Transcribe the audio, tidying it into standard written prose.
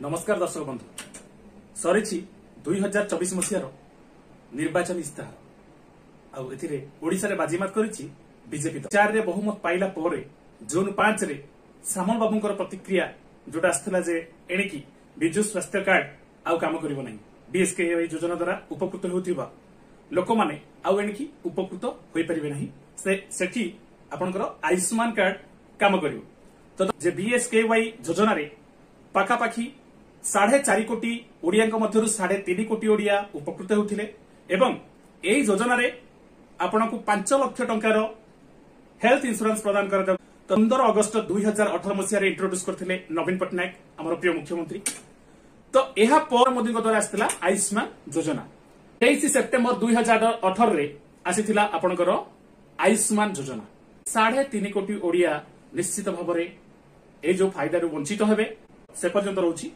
नमस्कार दर्शक बंधु सरी 2024 मसीहार निर्वाचन इस्ताहार आशा रे बाजीमात करिछि बीजेपी 4 रे बहुमत पाइला परे जून 5 रे सामल बाबूंकर प्रतिक्रिया जोटा आसला जे एणिकी विजु स्वास्थ्य कार्ड आउ काम करिवो नाही बीएसकेवाई योजना द्वारा उपकृत होउथिबा लोक माने आउ एणिकी उपकृत होई परिबे नाही सेठी आपनकर आयुष्मान कार्ड काम करिवो तो जे बीएसकेवाई योजना रे पाखापाखी 4.5 कोटी ओडिया मध्य 3.5 कोटी ओडिया उपकृत होते एवं यही योजना रे आपण को 5 लाख टंकार हेल्थ इंश्योरेंस प्रदान कर 15 अगस्त 2018 मसीह इंट्रोड्यूस करथिले नवीन पटनायक हमर प्रिय मुख्यमंत्री। तो यह पर मोदी द्वारा आसला आयुष्मान योजना 23 सेप्टेम्बर 2018 रे आसीथिला आपणकर आयुष्मान योजना 3.5 कोटी ओडिया निश्चित भाव में ए जो फायदा वंचित हेबे से पर्यंत रहउछि।